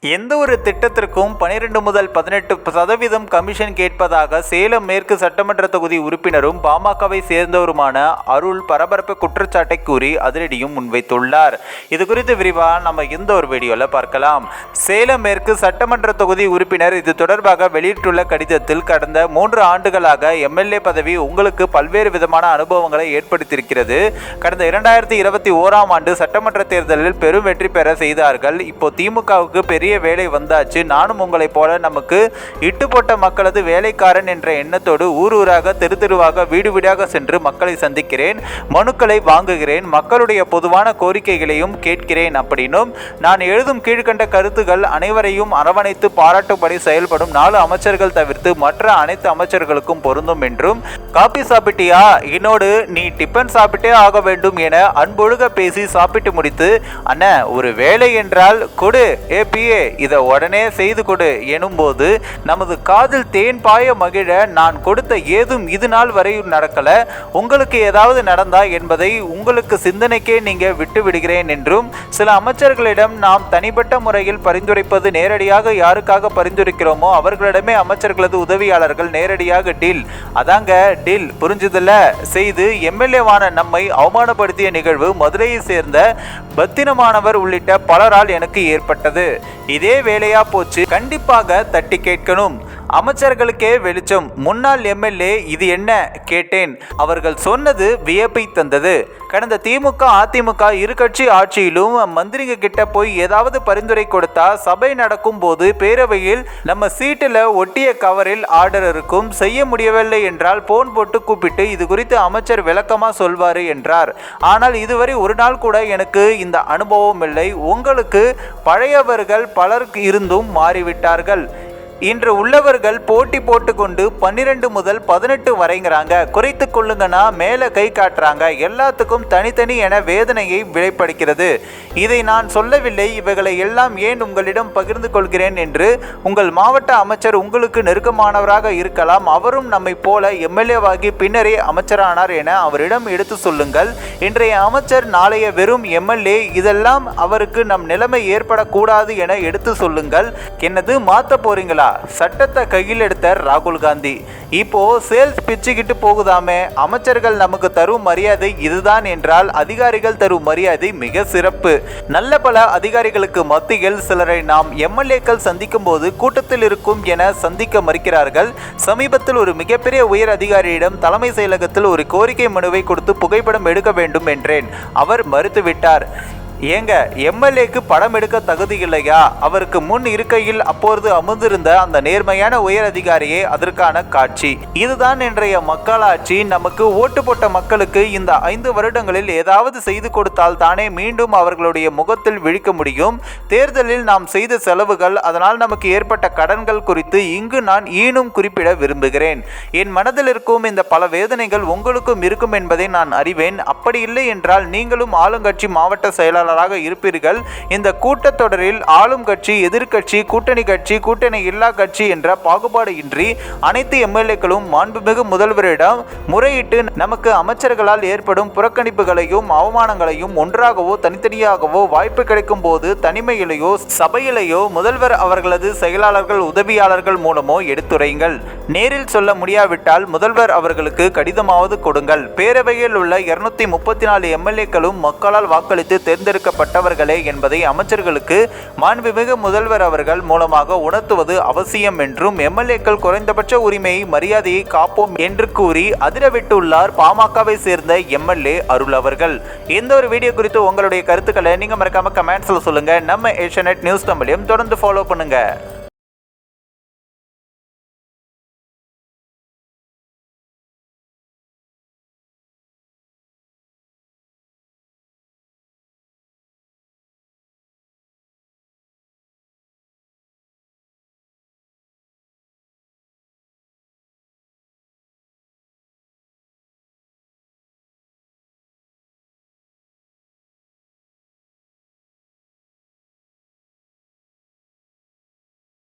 எந்த ஒரு திட்டத்திற்கும் 12 முதல் 18% கமிஷன் கேட்பதாக சேலம் மேற்கு சட்டமன்ற தொகுதி உறுப்பினரும் பாமகவை சேர்ந்தவருமான அருள் பரபரப்பு குற்றச்சாட்டை கூறி அதிரடியும் முன்வைத்துள்ளார். இது குறித்து விரிவாக நம்ம இந்த ஒரு வீடியோவில் பார்க்கலாம். சேலம் மேற்கு சட்டமன்ற தொகுதி உறுப்பினர் இது தொடர்பாக வெளியிட்டுள்ள கடிதத்தில், கடந்த 3 ஆண்டுகளாக எம்எல்ஏ பதவி உங்களுக்கு பல்வேறு விதமான அனுபவங்களை ஏற்படுத்தியிருக்கிறது. கடந்த 2021ஆம் ஆண்டு சட்டமன்ற தேர்தலில் பெரும் வெற்றி பெற செய்தார்கள். இப்போ திமுகவுக்கு பெரிய வேலை வந்தாச்சு. நானும் உங்களைப் போல நமக்கு இட்டு போட்ட மக்களது வேலைக்காரன் என்ற எண்ணத்தோடு ஊர் ஊராக தெரு தெருவாக வீடு வீடாக சென்று மக்களை சந்திக்கிறேன், மனுக்களை வாங்குகிறேன், மக்களுடைய பொதுவான கோரிக்கைகளையும் கேட்கிறேன். அப்படின்னும் நான் எழுதும் கீழ்கண்ட கருத்துகள் அனைவரையும் அரவணைத்து பாராட்டும்படி செயல்படும் 4 அமைச்சர்கள் தவிர்த்து மற்ற அனைத்து அமைச்சர்களுக்கும் பொருந்தும் என்றும், காபி சாப்பிட்டியா, என்னோடு நீ டிபன் சாப்பிட்டே ஆக வேண்டும் என அன்பொழுக பேசி சாப்பிட்டு முடித்து, அண்ணா ஒரு வேலை என்றால் கொடு, ஏபிஏ இதை உடனே செய்து கொடு எனும்போது நமது காதில் தேன் பாய மகிழ நான் கொடுத்த ஏதும் இது நாள் வரை நடக்கல, உங்களுக்கு ஏதாவது நடந்தா என்பதை உங்களுக்கு சிந்தனைக்கே நீங்க விட்டு விடுகிறேன் என்றும், சில அமைச்சர்களிடம் நாம் தனிப்பட்ட முறையில் பரிந்துரைப்பது நேரடியாக யாருக்காக பரிந்துரைக்கிறோமோ அவர்களிடமே அமைச்சர்களது உதவியாளர்கள் நேரடியாக டீல், அதாங்க டீல், புரிஞ்சுதில்ல, செய்து எம்எல்ஏவான நம்மை அவமானப்படுத்திய நிகழ்வு மதுரையை சேர்ந்த பத்தினமானவர் உள்ளிட்ட பலரால் எனக்கு ஏற்பட்டது. இதே வேலையா போச்சு, கண்டிப்பாக தட்டி கேட்கணும். அமைச்சர்களுக்கே வெளிச்சம். முன்னாள் எம்எல்ஏ இது என்ன கேட்டேன். அவர்கள் சொன்னது வியப்பை தந்தது. கடந்த திமுக அதிமுக இரு கட்சி ஆட்சியிலும் மந்திரிங்க கிட்ட போய் ஏதாவது பரிந்துரை கொடுத்தா சபை நடக்கும் போது பேரவையில் நம்ம சீட்டில் ஒட்டிய கவரில் ஆர்டர் இருக்கும், செய்ய முடியவில்லை என்றால் போன் போட்டு கூப்பிட்டு இது குறித்து அமைச்சர் விளக்கமா சொல்வாரு என்றார். ஆனால் இதுவரை ஒரு நாள் கூட எனக்கு இந்த அனுபவம் இல்லை. உங்களுக்கு பழையவர்கள் பலர் இருந்தும் மாறிவிட்டார்கள். இன்று உள்ளவர்கள் போட்டி போட்டுக்கொண்டு 12 முதல் 18 வரைங்கிறாங்க. குறைத்து கொள்ளுங்கன்னா மேலே கை காட்டுறாங்க. எல்லாத்துக்கும் தனித்தனி என வேதனையை வெளிப்படுகிறது. இதை நான் சொல்லவில்லை, இவைகளை எல்லாம் ஏன் உங்களிடம் பகிர்ந்து கொள்கிறேன் என்று. உங்கள் மாவட்ட அமைச்சர் உங்களுக்கு நெருக்கமானவராக இருக்கலாம். அவரும் நம்மை போல எம்எல்ஏவாகி பின்னரே அமைச்சரானார் என அவரிடம் எடுத்து சொல்லுங்கள். இன்றைய அமைச்சர் நாளைய வெறும் எம்எல்ஏ, இதெல்லாம் அவருக்கு நம் நிலைமை ஏற்படக்கூடாது என எடுத்து சொல்லுங்கள். என்னது மாத்த போறீங்களா? சட்டத்தை கையில் எடுத்த ராகுல் காந்தி இப்போ சேல்ஸ் பிச்சுக்கிட்டு போகுதாமே. அமைச்சர்கள் நமக்கு தரும் மரியாதை இதுதான் என்றால் அதிகாரிகள் தரும் மரியாதை மிக சிறப்பு. நல்ல பல அதிகாரிகளுக்கு மத்தியில் சிலரை நாம் எம்எல்ஏக்கள் சந்திக்கும் போது கூட்டத்தில் இருக்கும் என சந்திக்க மறுக்கிறார்கள். சமீபத்தில் ஒரு மிகப்பெரிய உயர் அதிகாரியிடம் தலைமை செயலகத்தில் ஒரு கோரிக்கை மனுவை கொடுத்து புகைப்படம் எடுக்க வேண்டும் என்றேன். அவர் மறுத்துவிட்டார். ஏங்க, எம்எல்ஏக்கு படம் எடுக்க தகுதி இல்லையா? அவருக்கு முன் இருக்கையில் அப்பொழுது அமர்ந்திருந்த அந்த நேர்மையான உயர் அதிகாரியே அதற்கான காட்சி. இதுதான் இன்றைய மக்களாட்சி. நமக்கு ஓட்டு போட்ட மக்களுக்கு இந்த 5 வருடங்களில் ஏதாவது செய்து கொடுத்தால் தானே மீண்டும் அவர்களுடைய முகத்தில் விழிக்க முடியும். தேர்தலில் நாம் செய்த செலவுகள், அதனால் நமக்கு ஏற்பட்ட கடன்கள் குறித்து இங்கு நான் ஈனும் குறிப்பிட விரும்புகிறேன். என் மனதில் இருக்கும் இந்த பல வேதனைகள் உங்களுக்கும் இருக்கும் என்பதை நான் அறிவேன். அப்படி இல்லை என்றால் நீங்களும் ஆளுங்கட்சி மாவட்ட செயலாளர் இருப்பீர்கள். இந்த கூட்டத்தொடரில் ஆளும் கட்சி, எதிர்கட்சி, கூட்டணி கட்சி, கூட்டணி இல்லா கட்சி என்ற பாகுபாடு இன்றி அனைத்து எம்எல்ஏக்களும் மாண்புமிகு முதல்வரிடம் முறையிட்டு நமக்கு அமைச்சர்களால் ஏற்படும் புறக்கணிப்புகளையும் அவமானங்களையும் ஒன்றாகவோ தனித்தனியாகவோ வாய்ப்பு கிடைக்கும் போது தனிமையிலேயோ சபையிலேயோ முதல்வர் அவர்களது செயலாளர்கள் உதவியாளர்கள் மூலமோ எடுத்துரையுங்கள். நேரில் சொல்ல முடியாவிட்டால் முதல்வர் அவர்களுக்கு கடிதமாவது கொடுங்கள். பேரவையில் உள்ள 234 எம்எல்ஏக்களும் மக்களால் வாக்களித்து தேர்ந்தெடுக்கப்பட்டவர்களே என்பதை அமைச்சர்களுக்கு மாண்புமிகு முதல்வர் அவர்கள் மூலமாக உணர்த்துவது அவசியம் என்றும், எம்எல்ஏக்கள் குறைந்தபட்ச உரிமையை மரியாதையை காப்போம் என்று கூறி அதிரவிட்டுள்ளார் பாமகவை சேர்ந்த எம்எல்ஏ அருள் அவர்கள். இந்த ஒரு வீடியோ குறித்து உங்களுடைய கருத்துக்களை நீங்க மறக்காம கமெண்ட்ஸ்ல சொல்லுங்க. நம்ம ஏஷியாநெட் நியூஸ் தமிழையும் தொடர்ந்து ஃபாலோ பண்ணுங்க.